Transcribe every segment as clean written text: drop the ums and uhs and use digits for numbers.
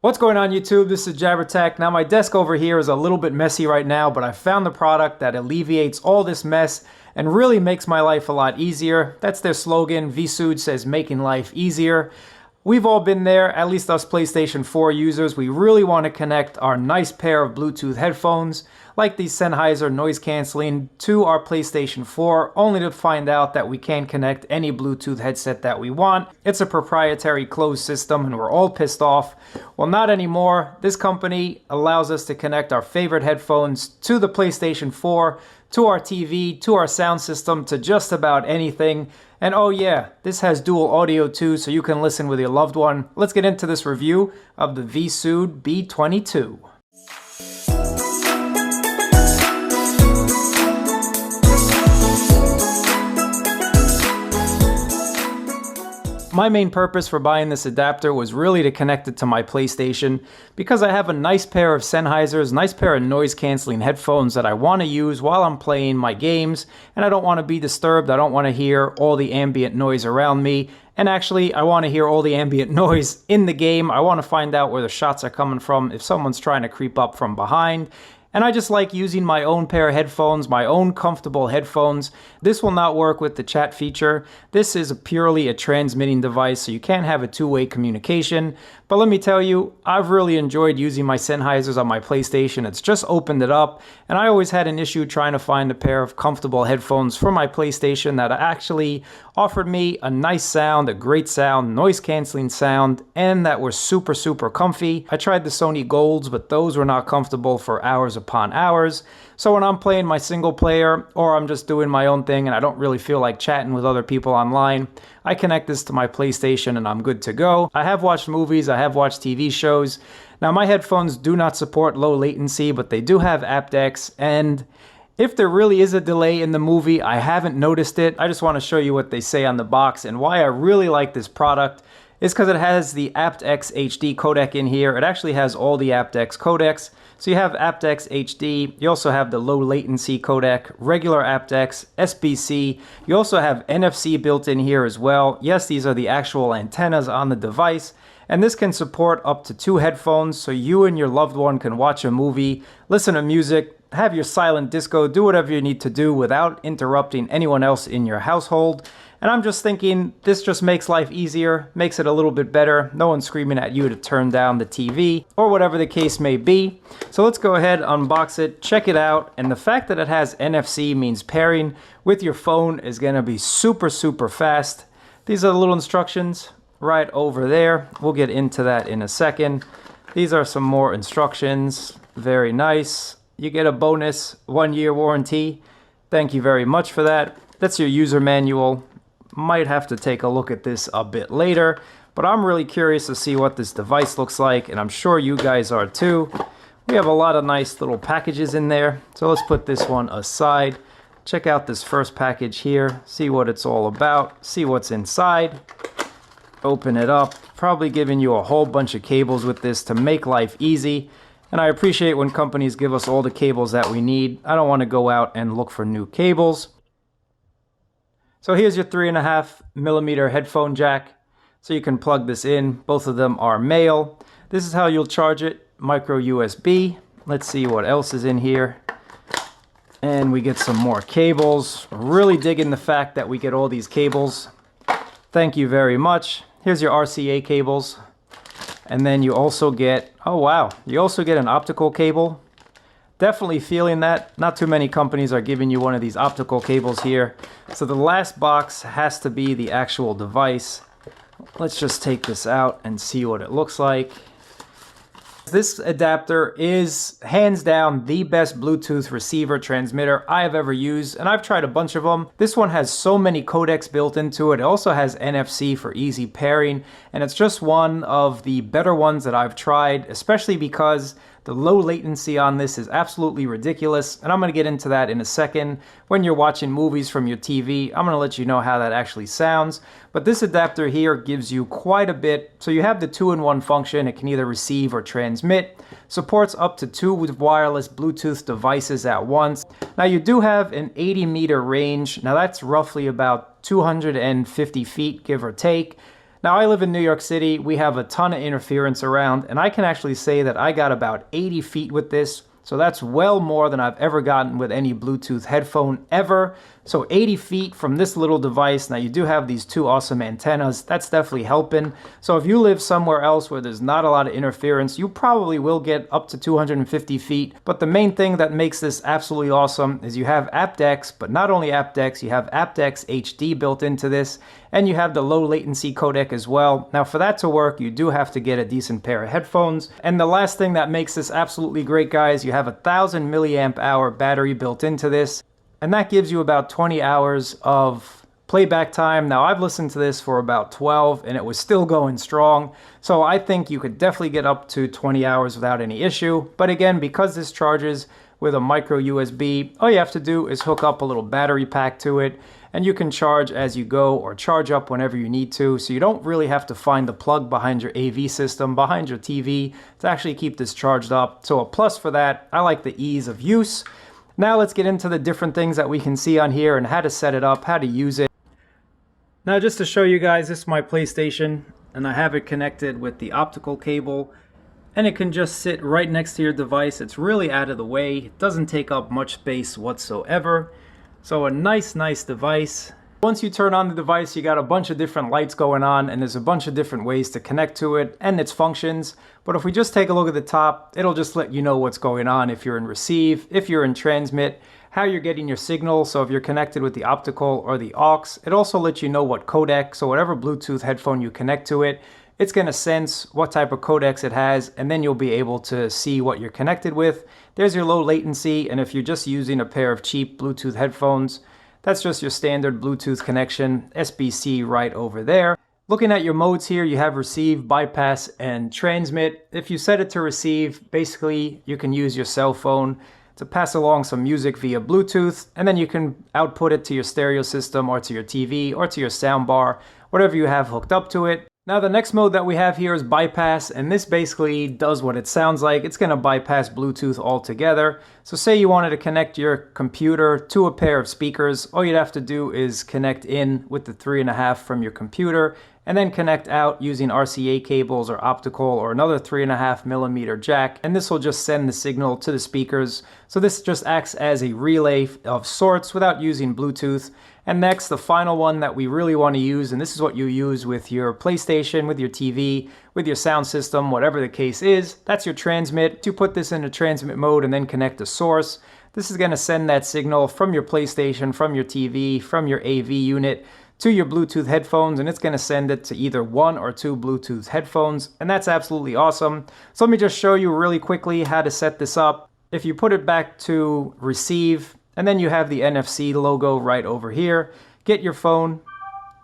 What's going on YouTube? This is JabberTech. Now my desk over here is a little bit messy right now, but I found the product that alleviates all this mess and really makes my life a lot easier. That's their slogan. Visoud says making life easier. We've all been there, at least us PlayStation 4 users. We really want to connect our nice pair of Bluetooth headphones, like these Sennheiser noise canceling, to our PlayStation 4, only to find out that we can't connect any Bluetooth headset that we want. It's a proprietary closed system and we're all pissed off. Well, not anymore. This company allows us to connect our favorite headphones to the PlayStation 4, to our TV, to our sound system, to just about anything. And oh yeah, this has dual audio too, so you can listen with your loved one. Let's get into this review of the Visoud B22. My main purpose for buying this adapter was really to connect it to my PlayStation because I have a nice pair of Sennheisers, nice pair of noise canceling headphones that I want to use while I'm playing my games, and I don't want to be disturbed. I don't want to hear all the ambient noise around me, and actually I want to hear all the ambient noise in the game. I want to find out where the shots are coming from if someone's trying to creep up from behind. And I just like using my own pair of headphones, my own comfortable headphones. This will not work with the chat feature. This is purely a transmitting device, so you can't have a two-way communication. But let me tell you, I've really enjoyed using my Sennheisers on my PlayStation. It's just opened it up, and I always had an issue trying to find a pair of comfortable headphones for my PlayStation that actually offered me a nice sound, a great sound, noise-canceling sound, and that were super, super comfy. I tried the Sony Golds, but those were not comfortable for hours upon hours. So when I'm playing my single player or I'm just doing my own thing and I don't really feel like chatting with other people online, I connect this to my PlayStation and I'm good to go. I have watched movies, I have watched TV shows. Now my headphones do not support low latency, but they do have AptX, and if there really is a delay in the movie, I haven't noticed it. I just want to show you what they say on the box, and why I really like this product is because it has the AptX HD codec in here. It actually has all the AptX codecs. So you have AptX HD, you also have the low latency codec, regular AptX, SBC. You also have NFC built in here as well. Yes, these are the actual antennas on the device. And this can support up to 2 headphones, so you and your loved one can watch a movie, listen to music, have your silent disco, do whatever you need to do without interrupting anyone else in your household. And I'm just thinking, this just makes life easier, makes it a little bit better. No one's screaming at you to turn down the TV, or whatever the case may be. So let's go ahead, unbox it, check it out. And the fact that it has NFC means pairing with your phone is gonna be super, super fast. These are the little instructions right over there. We'll get into that in a second. These are some more instructions, very nice. You get a bonus 1-year warranty. Thank you very much for that. That's your user manual. Might have to take a look at this a bit later, but I'm really curious to see what this device looks like, and I'm sure you guys are too. We have a lot of nice little packages in there, so let's put this one aside. Check out this first package here, see what it's all about, see what's inside. Open it up, probably giving you a whole bunch of cables with this to make life easy. And I appreciate when companies give us all the cables that we need. I don't want to go out and look for new cables. So here's your 3.5mm headphone jack. So you can plug this in. Both of them are male. This is how you'll charge it. Micro USB. Let's see what else is in here. And we get some more cables. Really digging the fact that we get all these cables. Thank you very much. Here's your RCA cables. And then you also get, oh wow, you also get an optical cable. Definitely feeling that. Not too many companies are giving you one of these optical cables here. So the last box has to be the actual device. Let's just take this out and see what it looks like. This adapter is hands down the best Bluetooth receiver transmitter I have ever used, and I've tried a bunch of them. This one has so many codecs built into it. It also has NFC for easy pairing, and it's just one of the better ones that I've tried, especially because the low latency on this is absolutely ridiculous, and I'm going to get into that in a second. When you're watching movies from your TV, I'm going to let you know how that actually sounds. But this adapter here gives you quite a bit. So you have the 2-in-1 function. It can either receive or transmit. Supports up to 2 wireless Bluetooth devices at once. Now you do have an 80-meter range. Now that's roughly about 250 feet, give or take. Now, I live in New York City. We have a ton of interference around, and I can actually say that I got about 80 feet with this. So that's well more than I've ever gotten with any Bluetooth headphone ever. So 80 feet from this little device. Now you do have these two awesome antennas. That's definitely helping. So if you live somewhere else where there's not a lot of interference, you probably will get up to 250 feet. But the main thing that makes this absolutely awesome is you have AptX, but not only AptX, you have AptX HD built into this, and you have the low latency codec as well. Now for that to work, you do have to get a decent pair of headphones. And the last thing that makes this absolutely great, guys, you have a 1000 milliamp hour battery built into this, and that gives you about 20 hours of playback time. Now I've listened to this for about 12 and it was still going strong. So I think you could definitely get up to 20 hours without any issue. But again, because this charges with a micro USB, all you have to do is hook up a little battery pack to it, and you can charge as you go or charge up whenever you need to. So you don't really have to find the plug behind your AV system, behind your TV to actually keep this charged up. So a plus for that. I like the ease of use. Now let's get into the different things that we can see on here and how to set it up, how to use it. Now just to show you guys, this is my PlayStation, and I have it connected with the optical cable, and it can just sit right next to your device. It's really out of the way. It doesn't take up much space whatsoever. So a nice device. Once you turn on the device, you got a bunch of different lights going on, and there's a bunch of different ways to connect to it and its functions. But if we just take a look at the top, it'll just let you know what's going on if you're in receive, if you're in transmit, how you're getting your signal. So if you're connected with the optical or the aux, it also lets you know what codec, so whatever Bluetooth headphone you connect to it, it's going to sense what type of codecs it has, and then you'll be able to see what you're connected with. There's your low latency, and if you're just using a pair of cheap Bluetooth headphones, that's just your standard Bluetooth connection, SBC right over there. Looking at your modes here, you have receive, bypass, and transmit. If you set it to receive, basically you can use your cell phone to pass along some music via Bluetooth, and then you can output it to your stereo system or to your TV or to your sound bar, whatever you have hooked up to it. Now the next mode that we have here is bypass, and this basically does what it sounds like. It's going to bypass Bluetooth altogether. So say you wanted to connect your computer to a pair of speakers, all you'd have to do is connect in with the 3.5 from your computer, and then connect out using RCA cables or optical or another 3.5 millimeter jack, and this will just send the signal to the speakers. So this just acts as a relay of sorts without using Bluetooth. And next, the final one that we really want to use, and this is what you use with your PlayStation, with your TV, with your sound system, whatever the case is, that's your transmit. To put this into transmit mode and then connect to source, this is going to send that signal from your PlayStation, from your TV, from your AV unit to your Bluetooth headphones, and it's going to send it to either 1 or 2 Bluetooth headphones, and that's absolutely awesome. So let me just show you really quickly how to set this up. If you put it back to receive, and then you have the NFC logo right over here, get your phone,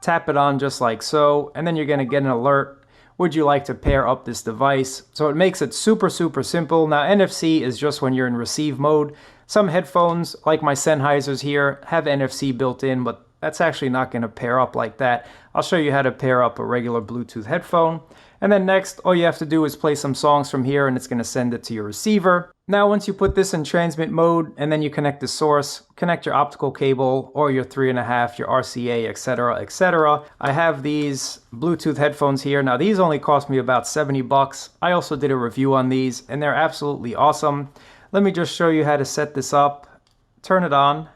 tap it on just like so, and then you're going to get an alert. Would you like to pair up this device? So it makes it super simple. Now NFC is just when you're in receive mode. Some headphones, like my Sennheisers here, have NFC built in, but that's actually not going to pair up like that. I'll show you how to pair up a regular Bluetooth headphone. And then next, all you have to do is play some songs from here, and it's going to send it to your receiver. Now, once you put this in transmit mode, and then you connect the source, connect your optical cable, or your 3.5, your RCA, etc., etc. I have these Bluetooth headphones here. Now, these only cost me about 70 bucks. I also did a review on these, and they're absolutely awesome. Let me just show you how to set this up. Turn it on.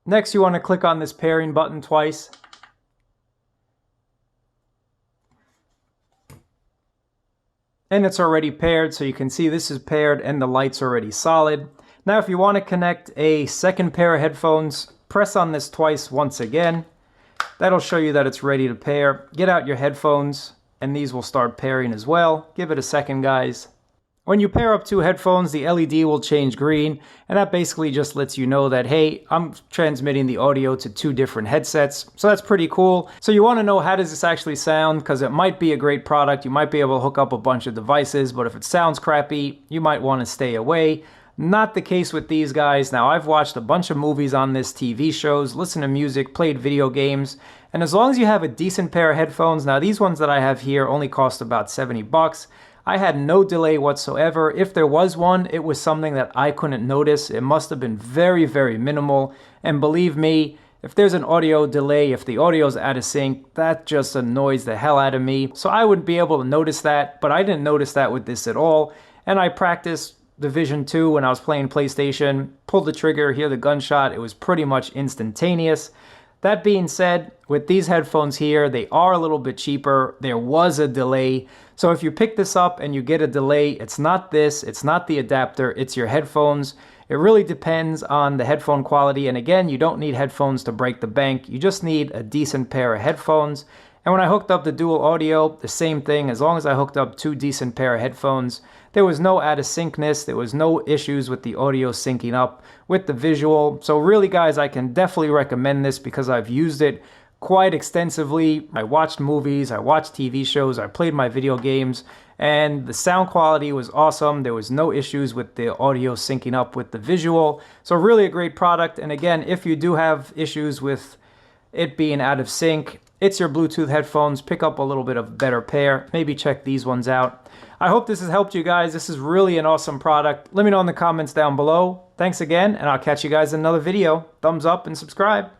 Next, you want to click on this pairing button twice. And it's already paired, so you can see this is paired and the light's already solid. Now if you want to connect a second pair of headphones, press on this twice once again. That'll show you that it's ready to pair. Get out your headphones and these will start pairing as well. Give it a second, guys. When you pair up two headphones, the LED will change green, and that basically just lets you know that, hey, I'm transmitting the audio to two different headsets. So that's pretty cool. So you want to know, how does this actually sound? Because it might be a great product. You might be able to hook up a bunch of devices, but if it sounds crappy, you might want to stay away. Not the case with these guys. Now, I've watched a bunch of movies on this, TV shows, listened to music, played video games, and as long as you have a decent pair of headphones, now these ones that I have here only cost about 70 bucks. I had no delay whatsoever. If there was one, it was something that I couldn't notice. It must have been very minimal. And believe me, if there's an audio delay, if the audio's out of sync, that just annoys the hell out of me. So I wouldn't be able to notice that, but I didn't notice that with this at all. And I practiced the Vision 2 when I was playing PlayStation, pulled the trigger, hear the gunshot, it was pretty much instantaneous. That being said, with these headphones here, they are a little bit cheaper. There was a delay. So if you pick this up and you get a delay, it's not this, it's not the adapter, it's your headphones. It really depends on the headphone quality. And again, you don't need headphones to break the bank. You just need a decent pair of headphones. And when I hooked up the dual audio, the same thing. As long as I hooked up 2 decent pair of headphones, there was no out of syncness. There was no issues with the audio syncing up with the visual. So really, guys, I can definitely recommend this because I've used it quite extensively. I watched movies, I watched TV shows, I played my video games, and the sound quality was awesome. There was no issues with the audio syncing up with the visual. So really a great product. And again, if you do have issues with it being out of sync, it's your Bluetooth headphones. Pick up a little bit of better pair. Maybe check these ones out. I hope this has helped you guys. This is really an awesome product. Let me know in the comments down below. Thanks again, and I'll catch you guys in another video. Thumbs up and subscribe.